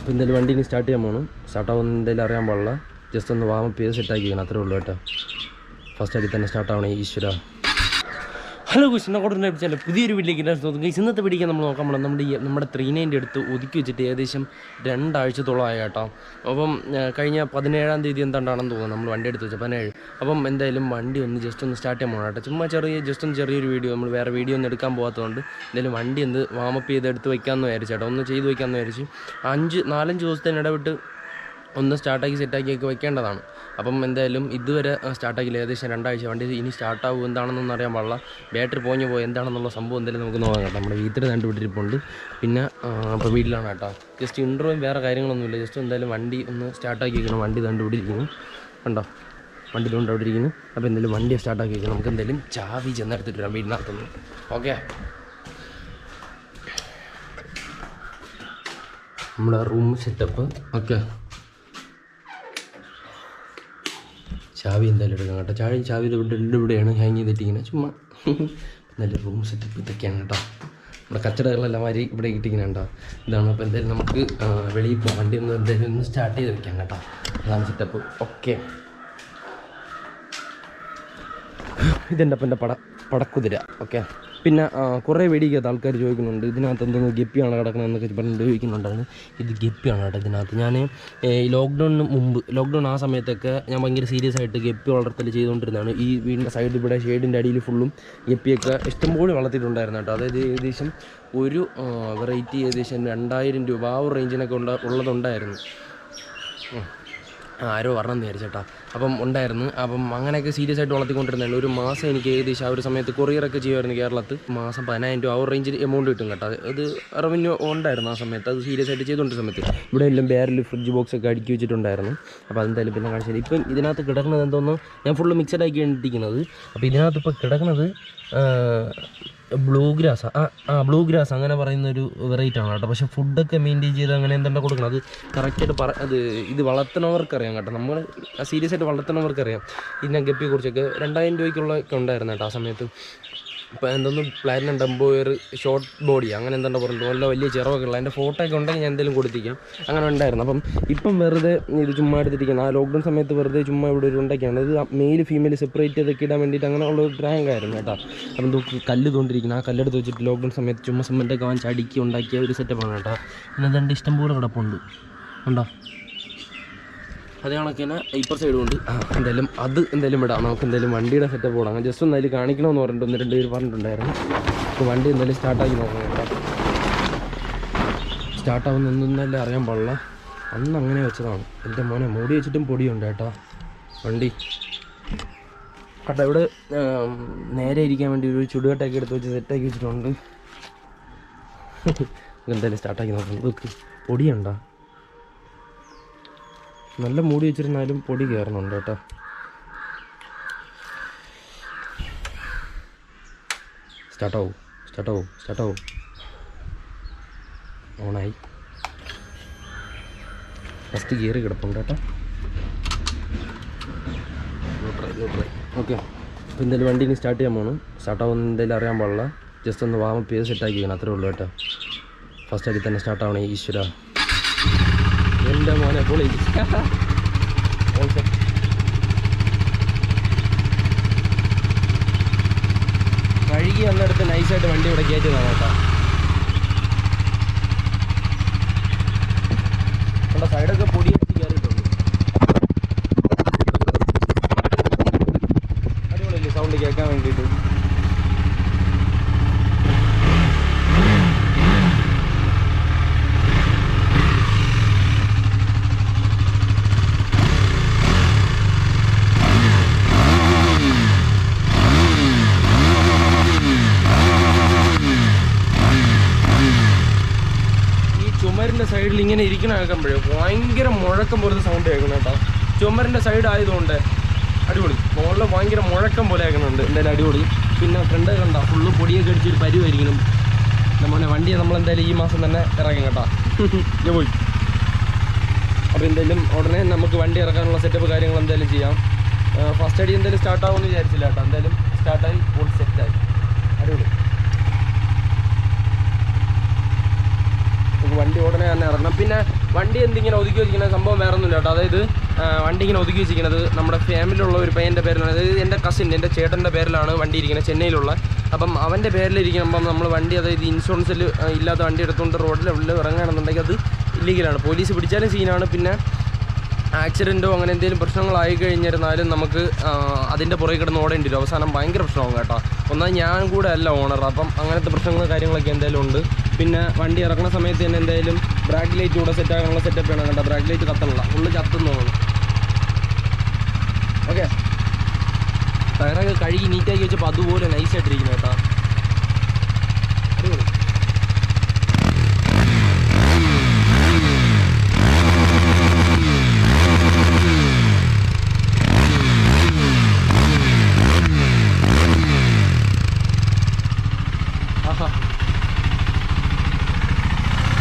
അപ്പോൾ എന്തായാലും വണ്ടി ഇനി സ്റ്റാർട്ട് ചെയ്യാൻ പോകണം. സ്റ്റാർട്ടാവുന്ന എന്തായാലും അറിയാൻ പാടില്ല. ജസ്റ്റ് ഒന്ന് വാമപ്പ് ചെയ്ത് സെറ്റാക്കി വെക്കണം, അത്രേ ഉള്ളൂ കേട്ടോ. ഫസ്റ്റ് അടി തന്നെ സ്റ്റാർട്ടാവണേ ഈശ്വര. ഹലോ കുശിനെ കൊടുക്കുന്ന പുതിയൊരു വീട്ടിലേക്ക് തോന്നുന്നു. ഇന്നത്തെ പിടിക്കാൻ നമ്മൾ നോക്കാൻ പോകണം. നമ്മുടെ 390 അടുത്ത് ഒതുക്കി വെച്ചിട്ട് ഏകദേശം 2 ആഴ്ചത്തോളം ആയ കേട്ടോ. അപ്പം കഴിഞ്ഞ 17-ാം തീയതി എന്താണെന്ന് തോന്നുന്നു നമ്മൾ വണ്ടി എടുത്ത് വെച്ചാൽ 17. അപ്പം എന്തായാലും വണ്ടി ഒന്ന് ജസ്റ്റ് ഒന്ന് സ്റ്റാർട്ട് ചെയ്യാൻ പോകണം കേട്ടോ. ചുമ്മാ ചെറിയൊരു വീഡിയോ, നമ്മൾ വേറെ വീഡിയോ ഒന്നും എടുക്കാൻ പോകാത്തതുകൊണ്ട് എന്തായാലും വണ്ടി ഒന്ന് വാമപ്പ് ചെയ്ത് എടുത്ത് വയ്ക്കാമെന്ന് വിചാരിച്ചു കേട്ടോ. ഒന്ന് ചെയ്ത് വയ്ക്കാമെന്ന് വിചാരിച്ചു. 4-5 ദിവസത്തിന് ഇടവിട്ട് ഒന്ന് സ്റ്റാർട്ടാക്കി സെറ്റാക്കിയൊക്കെ വെക്കേണ്ടതാണ്. അപ്പം എന്തായാലും ഇതുവരെ സ്റ്റാർട്ടാക്കില്ല, ഏകദേശം 2 ആഴ്ച. വണ്ടി ഇനി സ്റ്റാർട്ടാവും എന്താണെന്നൊന്നും അറിയാൻ പാടില്ല. ബാറ്ററി പോയി എന്താണെന്നുള്ള സംഭവം എന്തായാലും നമുക്ക് നോക്കാം കേട്ടോ. നമ്മുടെ വീട്ടിൽ കണ്ടുപിടിച്ചിട്ടുണ്ട്. പിന്നെ ഇപ്പോൾ വീട്ടിലാണ് കേട്ടോ. ജസ്റ്റ് ഇൻട്രോയും വേറെ കാര്യങ്ങളൊന്നുമില്ല. ജസ്റ്റ് എന്തായാലും വണ്ടി ഒന്ന് സ്റ്റാർട്ടാക്കി വെക്കണം. വണ്ടി കണ്ടുപിടിച്ചിരിക്കുന്നു കണ്ടോ, വണ്ടി കൊണ്ടവിടിരിക്കുന്നു. അപ്പോൾ എന്തായാലും വണ്ടി സ്റ്റാർട്ടാക്കി വെക്കണം. നമുക്ക് എന്തായാലും ചാവി ചെന്നെടുത്തിട്ട് വരാം വീടിനകത്തുനിന്ന്. ഓക്കെ, നമ്മുടെ റൂം സെറ്റപ്പ്. ഓക്കെ, ചാവി എന്തായാലും എടുക്കാം കേട്ടോ. ചാവി ഇവിടെയാണ് ഹാങ് ചെയ്തിട്ടിങ്ങനെ ചുമ്മാ. നല്ല റൂം സെറ്റപ്പ് ഇതൊക്കെയാണ് കേട്ടോ. നമ്മുടെ കച്ചടകളെല്ലാം മാറി ഇവിടെ ഇട്ടിങ്ങനെ കേട്ടോ. ഇതാണ്. അപ്പോൾ എന്തായാലും നമുക്ക് വെളിയിൽ പോകാം. വണ്ടി ഒന്ന് എന്തായാലും ഒന്ന് സ്റ്റാർട്ട് ചെയ്ത് വെക്കാം കേട്ടോ. അതാണ് സെറ്റപ്പ്. ഓക്കെ, ഇതെൻ്റെ അപ്പം എൻ്റെ പടക്കുതിര. ഓക്കെ, പിന്നെ കുറേ വെടിക്കാത്ത ആൾക്കാർ ചോദിക്കുന്നുണ്ട് ഇതിനകത്ത് എന്തെങ്കിലും ഗപ്പിയാണ് കിടക്കണമെന്നൊക്കെ പറഞ്ഞിട്ട് ചോദിക്കുന്നുണ്ടായിരുന്നു. ഇത് ഗപ്പിയാണ് കേട്ടോ. ഇതിനകത്ത് ഞാൻ ലോക്ക്ഡൗണിന് മുമ്പ്, ലോക്ക്ഡൗൺ ആ സമയത്തൊക്കെ ഞാൻ ഭയങ്കര സീരിയസ് ആയിട്ട് ഗപ്പി വളർത്തൽ ചെയ്തുകൊണ്ടിരുന്നതാണ്. ഈ വീടിൻ്റെ സൈഡ് ഇവിടെ ഷെയ്ഡിൻ്റെ അടിയിൽ ഫുള്ളും ഗപ്പിയൊക്കെ ഇഷ്ടംപോലെ വളർത്തിയിട്ടുണ്ടായിരുന്നു കേട്ടോ. അതായത് ഏകദേശം ഒരു വെറൈറ്റി ഏകദേശം 2000 രൂപ ആ ഒരു റേഞ്ചിനൊക്കെ ഉള്ളതുണ്ടായിരുന്നു. ആരോ വരണമെന്ന് വിചാരിച്ചേട്ടാ. അപ്പം ഉണ്ടായിരുന്നു. അപ്പം അങ്ങനെയൊക്കെ സീരിയസ് ആയിട്ട് വളർത്തിക്കൊണ്ടിരുന്നതാണ്. ഒരു മാസം എനിക്ക് ഏകദേശം ആ ഒരു സമയത്ത് കൊറിയറൊക്കെ ചെയ്യുമായിരുന്നു കേരളത്തിൽ. മാസം 10,000 രൂപ ആ ഒരു റേഞ്ചിൽ എമൗണ്ട് കിട്ടും കേട്ടോ. അത് റവന്യൂ ഉണ്ടായിരുന്നു ആ സമയത്ത്. അത് സീരിയസ് ആയിട്ട് ചെയ്തുകൊണ്ടിരുന്ന സമയത്ത് ഇവിടെ എല്ലാം ബാരൽ ഫ്രിഡ്ജ് ബോക്സൊക്കെ അടുക്കി വെച്ചിട്ടുണ്ടായിരുന്നു. അപ്പോൾ അതെന്തായാലും പിന്നെ കാണിച്ചാൽ ഇപ്പം ഇതിനകത്ത് കിടക്കുന്നത് എന്തോന്നോ ഞാൻ ഫുള്ള് മിക്സഡ് ആക്കി ഇട്ടിരിക്കുന്നത്. അപ്പോൾ ഇതിനകത്ത് ഇപ്പോൾ കിടക്കുന്നത് ബ്ലൂ ഗ്രാസ് അങ്ങനെ പറയുന്നൊരു വെറൈറ്റി ആണ് കേട്ടോ. പക്ഷേ ഫുഡൊക്കെ മെയിൻറ്റെയിൻ ചെയ്ത് അങ്ങനെ എന്താണ് കൊടുക്കണം അത് കറക്റ്റായിട്ട് അത് ഇത് വളർത്തുന്നവർക്കറിയാം കേട്ടോ. നമ്മൾ സീരിയസ് ആയിട്ട് വളർത്തുന്നവർക്കറിയാം. ഇതിനെ ഗപ്പിയെക്കുറിച്ചൊക്കെ 2000 രൂപയ്ക്കുള്ളതൊക്കെ ഉണ്ടായിരുന്നു കേട്ടോ ആ സമയത്ത്. ഇപ്പോൾ എന്തൊന്നും പ്ലാറ്റിനം ഡംബോയർ ഷോർട്ട് ബോഡി അങ്ങനെ എന്താ പറഞ്ഞിട്ട് നല്ല വലിയ ചിറവൊക്കെ ഉള്ള അതിൻ്റെ ഫോട്ടോ ഒക്കെ ഉണ്ടെങ്കിൽ ഞാൻ എന്തെങ്കിലും കൊടുത്തിരിക്കാം. അങ്ങനെ ഉണ്ടായിരുന്നു. അപ്പം ഇപ്പം വെറുതെ ഇത് ചുമ്മാ എടുത്തിരിക്കുന്നത്. ആ ലോക്ക്ഡൗൺ സമയത്ത് വെറുതെ ചുമ്മാ ഇവിടെ ഒരു ഉണ്ടാക്കിയാണ്. ഇത് മെയിൽ ഫീമെയിൽ സെപ്പറേറ്റ് ചെയ്തൊക്കെ ഇടാൻ വേണ്ടിയിട്ട് അങ്ങനെ ഉള്ള ഒരു റാങ്ക് ആയിരുന്നു കേട്ടോ. അപ്പം കല്ല് തോണ്ടിരിക്കുന്നത് ആ കല്ലെടുത്ത് വെച്ചിട്ട് ലോക്ക്ഡൗൺ സമയത്ത് ചുമ്മാ സിമെൻറ്റൊക്കെ വാങ്ങിച്ച് അടുക്കി ഉണ്ടാക്കിയ ഒരു സെറ്റപ്പാണ് കേട്ടോ. പിന്നെ അതെൻ്റെ ഇഷ്ടംപോലെ കിടപ്പുണ്ട് ഉണ്ടോ. അതേ കണക്ക് തന്നെ ഇപ്പർ സൈഡ് കൊണ്ട് എന്തായാലും അത് എന്തായാലും വിടാം. നമുക്ക് എന്തായാലും വണ്ടിയുടെ സെറ്റപ്പ് പോടാം. ജസ്റ്റ് ഒന്ന് അതിൽ കാണിക്കണമെന്ന് പറഞ്ഞിട്ട് 1-2 പേര് പറഞ്ഞിട്ടുണ്ടായിരുന്നു. അപ്പോൾ വണ്ടി എന്തായാലും സ്റ്റാർട്ടാക്കി നോക്കണം കേട്ടോ. സ്റ്റാർട്ടാവുന്ന എന്തെന്നല്ലേ അറിയാൻ പാടില്ല. അന്ന് അങ്ങനെ വെച്ചതാണ്. എൻ്റെ മോനെ മൂടി വെച്ചിട്ടും പൊടിയുണ്ട് കേട്ടോ വണ്ടി കേട്ടോ. ഇവിടെ നേരെ ഇരിക്കാൻ വേണ്ടി ഒരു ചുടുകട്ടൊക്കെ എടുത്ത് വെച്ച് സെറ്റാക്കി വെച്ചിട്ടുണ്ട്. എന്തായാലും സ്റ്റാർട്ടാക്കി നോക്കണം. ഇതൊക്കെ പൊടിയുണ്ടോ, നല്ല മൂടി വെച്ചിരുന്നാലും പൊടി കയറുന്നുണ്ട് കേട്ടോ. സ്റ്റാർട്ടാവും ഓണായി. ഫസ്റ്റ് ഗിയർ കിടപ്പുണ്ട് കേട്ടോ. ഓക്കെ, അപ്പോൾ എന്തായാലും വണ്ടി ഇനി സ്റ്റാർട്ട് ചെയ്യാൻ പോകണം. സ്റ്റാർട്ടാവുന്ന എന്തായാലും അറിയാൻ പാടില്ല. ജസ്റ്റ് ഒന്ന് വാമപ്പ് ചെയ്ത് സെറ്റാക്കി വെക്കണം, അത്രേ ഉള്ളൂ കേട്ടോ. ഫസ്റ്റ് അടി തന്നെ സ്റ്റാർട്ടാവണേ ഈശ്വര. എൻ്റെ മോനെ പൊളി. കഴുകി വന്നെടുത്ത് നൈസായിട്ട് വണ്ടി ഇവിടെ കയറ്റുന്നതാണ് കേട്ടോ. നമ്മുടെ സൈഡൊക്കെ പൊടി അടിച്ച് കയറിയിട്ടുണ്ട്. അടിപൊളിയല്ലേ സൗണ്ട് കേൾക്കാൻ വേണ്ടിയിട്ട്. ചുമരിൻ്റെ സൈഡിൽ ഇങ്ങനെ ഇരിക്കണ കേൾക്കുമ്പോഴേ ഭയങ്കര മുഴക്കം പോലത്തെ സൗണ്ട് കേൾക്കണം കേട്ടോ. ചുമരിൻ്റെ സൈഡ് ആയതുകൊണ്ട് അടിപൊളി. മുകളിൽ ഭയങ്കര മുഴക്കം പോലെ കേൾക്കുന്നുണ്ട്. എന്തായാലും അടിപൊളി. പിന്നെ ഫ്രണ്ട് കണ്ട ഫുള്ള് പൊടിയൊക്കെ അടിച്ചൊരു പരിവായിരിക്കണം. നമ്മളെ വണ്ടിയെ നമ്മളെന്തായാലും ഈ മാസം തന്നെ ഇറങ്ങും കേട്ടോ. ഞാൻ പോയി. അപ്പോൾ എന്തായാലും ഉടനെ നമുക്ക് വണ്ടി ഇറക്കാനുള്ള സെറ്റപ്പ് കാര്യങ്ങൾ എന്തായാലും ചെയ്യാം. ഫസ്റ്റ് അടി എന്തായാലും സ്റ്റാർട്ടാവുമെന്ന് വിചാരിച്ചില്ല കേട്ടോ. എന്തായാലും സ്റ്റാർട്ടായി ഫുൾ സെറ്റായി. അടിപൊളി. വണ്ടി ഉടനെ തന്നെ ഇറങ്ങണം. പിന്നെ വണ്ടി എന്തിങ്ങനെ ഒതുക്കി വെച്ചിരിക്കുന്ന സംഭവം വേറെ ഒന്നുമില്ല കേട്ടോ. അതായത് വണ്ടി ഇങ്ങനെ ഒതുക്കി വെച്ചിരിക്കുന്നത് നമ്മുടെ ഫാമിലിയിലുള്ള ഒരു പയ്യൻ്റെ പേരിലാണ്. അതായത് എൻ്റെ കസിൻ, എൻ്റെ ചേട്ടൻ്റെ പേരിലാണ് വണ്ടി ഇരിക്കുന്നത്, ചെന്നൈയിലുള്ള. അപ്പം അവൻ്റെ പേരിലിരിക്കുമ്പം നമ്മൾ വണ്ടി, അതായത് ഇൻഷുറൻസിൽ ഇല്ലാത്ത വണ്ടി എടുത്തുകൊണ്ട് റോഡിൽ ഇറങ്ങുകയാണെന്നുണ്ടെങ്കിൽ അത് ഇല്ലീഗലാണ്. പോലീസ് പിടിച്ചാലും സീനാണ്. പിന്നെ ആക്സിഡൻറ്റോ അങ്ങനെ എന്തെങ്കിലും പ്രശ്നങ്ങളായി കഴിഞ്ഞിരുന്നാലും നമുക്ക് അതിൻ്റെ പുറകെ കിടന്ന് ഓടേണ്ടി വരും. അവസാനം ഭയങ്കര പ്രശ്നമാകും കേട്ടോ. ഒന്നാൽ ഞാൻ കൂടെ അല്ല ഓണർ, അപ്പം അങ്ങനത്തെ പ്രശ്നങ്ങളും കാര്യങ്ങളൊക്കെ എന്തായാലും ഉണ്ട്. പിന്നെ വണ്ടി ഇറക്കുന്ന സമയത്ത് തന്നെ എന്തായാലും ബ്രാക്ക് ലൈറ്റ് കൂടെ സെറ്റാക്കാനുള്ള സെറ്റപ്പ് വേണം കേട്ടോ. ബ്രാക്ക് ലൈറ്റ് കത്തണില്ല, ഫുള്ള് ചത്തെന്ന് തോന്നുന്നു. ഓക്കെ, ടയറൊക്കെ കഴുകി നീറ്റാക്കി വെച്ചപ്പോൾ അതുപോലെ നൈസായിട്ടിരിക്കുന്നു കേട്ടോ. അടിപൊളി.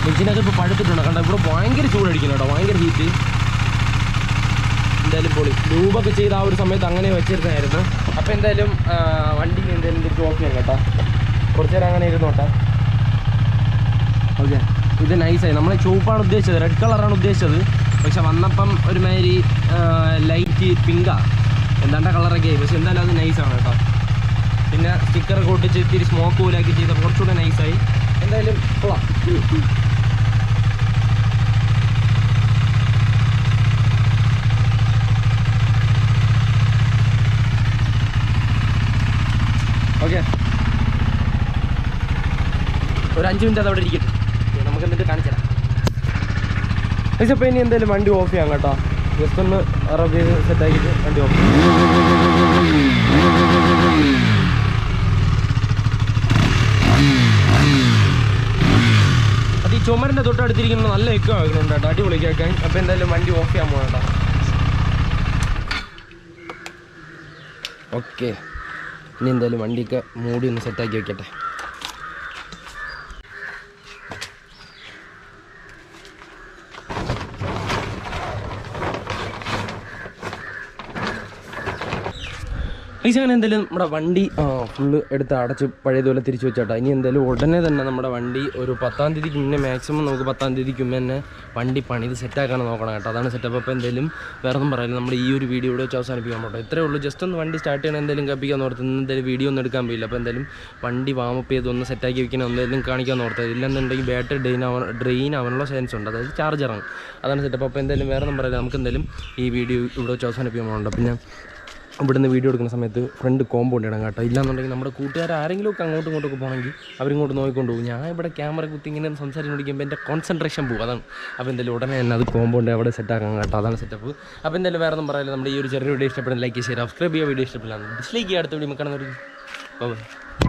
എഞ്ചിനൊക്കെ ഇപ്പോൾ പഴുത്തിട്ടുണ്ട് കണ്ടോ. ഇവിടെ ഭയങ്കര ചൂടടിക്കുന്നു കേട്ടോ, ഭയങ്കര ഹീറ്റ്. എന്തായാലും പൊളി. ലൂബൊക്കെ ചെയ്ത് ആ ഒരു സമയത്ത് അങ്ങനെ വെച്ചിരുന്നായിരുന്നു. അപ്പോൾ എന്തായാലും വണ്ടിക്ക് എന്തായാലും തിരിച്ച് ഓഫ് ചെയ്യാം കേട്ടോ. കുറച്ച് നേരം അങ്ങനെ ഇരുന്നോട്ടെ. ഓക്കെ, ഇത് നൈസായി. നമ്മൾ ചുവപ്പാണ് ഉദ്ദേശിച്ചത്, റെഡ് കളറാണ് ഉദ്ദേശിച്ചത്. പക്ഷെ വന്നപ്പം ഒരുമാതിരി ലൈറ്റ് പിങ്കാ എന്താണ്ട കളറൊക്കെ ആയി. പക്ഷെ എന്തായാലും അത് നൈസാണ് കേട്ടോ. പിന്നെ സ്റ്റിക്കറൊക്കെ ഒട്ടിച്ച് ഇത്തിരി സ്മോക്ക് പോലെയൊക്കെ ചെയ്തപ്പോൾ കുറച്ചുകൂടെ നൈസായി. എന്തായാലും കൊള്ളാം. ഓക്കെ, ഒരു 5 മിനിറ്റ് അത് അവിടെ ഇരിക്കട്ടെ, നമുക്ക് എന്നിട്ട് കാണിച്ചു തരാം. പക്ഷേ ഇപ്പോൾ ഇനി എന്തായാലും വണ്ടി ഓഫ് ചെയ്യാം കേട്ടോ. ജസ്റ്റ് ഒന്ന് റബ് ചെയ്ത് സെറ്റാക്കിയിട്ട് വണ്ടി ഓഫ് ചെയ്യാം. അത് ഈ ചുമരിൻ്റെ തൊട്ടടുത്തിരിക്കുന്നത് നല്ല എക്കോ ആകുന്നുണ്ട് കേട്ടോ, അടിപൊളി കേൾക്കാൻ. അപ്പോൾ എന്തായാലും വണ്ടി ഓഫ് ചെയ്യാൻ പോകാം കേട്ടോ. ഓക്കെ, ഇനി എന്തായാലും വണ്ടിയൊക്കെ മൂടി ഒന്ന് സെറ്റാക്കി വെക്കട്ടെ. അങ്ങനെ എന്തായാലും നമ്മുടെ വണ്ടി ഫുള്ള് എടുത്ത് അടച്ച് പഴയതുപോലെ തിരിച്ചു വെച്ചാട്ടോ. ഇനി എന്തായാലും ഉടനെ തന്നെ നമ്മുടെ വണ്ടി ഒരു 10-ാം തീയതിക്ക് മുന്നേ, മാക്സിമം നമുക്ക് 10-ാം തീയതിക്ക് മുന്നേ തന്നെ വണ്ടി പണിത് സെറ്റാക്കാൻ നോക്കണം കേട്ടോ. അതാണ് സെറ്റപ്പ്. അപ്പോൾ എന്തായാലും വേറെ ഒന്നും പറയാനില്ല, നമ്മുടെ ഈ ഒരു വീഡിയോ ഇവിടെ വെച്ച് അവസാനിപ്പിക്കാൻ പോട്ടോ. ഇത്രയേ ഉള്ളൂ. ജസ്റ്റ് ഒന്ന് വണ്ടി സ്റ്റാർട്ട് ചെയ്യണം, എന്തായാലും കപ്പിക്കാൻ ഓർത്ത്. എന്തായാലും വീഡിയോ ഒന്നും എടുക്കാൻ പോയില്ല. അപ്പോൾ എന്തായാലും വണ്ടി വാമപ്പ് ചെയ്ത് ഒന്ന് സെറ്റാക്കി വെക്കണം, എന്തായാലും കാണിക്കാൻ ഓർത്തത്. ഇല്ലെന്നുണ്ടെങ്കിൽ ബാറ്ററി ഡ്രെയിൻ ആവാനുള്ള ചാൻസ് ഉണ്ട്, അതായത് ചാർജറാണ്. അതാണ് സെറ്റപ്പ്. അപ്പോൾ എന്തായാലും വേറെ ഒന്നും പറയാനില്ല, നമുക്ക് എന്തായാലും ഈ വീഡിയോ ഇവിടെ വെച്ച് അവസാനിപ്പിക്കാൻ പോകണ്ട. പിന്നെ ഇവിടുന്ന് വീഡിയോ എടുക്കുന്ന സമയത്ത് ഫ്രണ്ട് കോമ്പൗണ്ട് ഇടാൻ കേട്ടോ. ഇല്ലാന്നുണ്ടെങ്കിൽ നമ്മുടെ കൂട്ടുകാർ ആരെങ്കിലും ഒക്കെ അങ്ങോട്ടും ഇങ്ങോട്ടൊക്കെ പോകണമെങ്കിൽ അവരിങ്ങോട്ട് നോക്കിക്കൊണ്ട് പോകും. ഞാൻ ഇവിടെ ക്യാമറ കുത്തി ഇങ്ങനെ സംസാരിച്ചുകൊണ്ടിരിക്കുമ്പോൾ എൻ്റെ കോൺസെൻട്രേഷൻ പോകും, അതാണ്. അപ്പോൾ എന്തായാലും ഉടനെ തന്നെ അത് കോമ്പൗണ്ട് അവിടെ സെറ്റാക്കാൻ കേട്ടോ, അതാണ് സെറ്റപ്പ്. അപ്പോൾ എന്തായാലും വേറെ ഒന്നും പറയാനില്ല, നമ്മുടെ ഈ ഒരു ചെറിയ വീഡിയോ ഇഷ്ടപ്പെടുന്ന ലൈക്ക് ചെയ്യുക, സബ്സ്ക്രൈബ് ചെയ്യുക. വീഡിയോ ഇഷ്ടപ്പെടില്ല ഡിസ്ലൈക്ക് ചെയ്യുക. അടുത്ത വീഡിയോ കാണുന്നവർ ബൈ.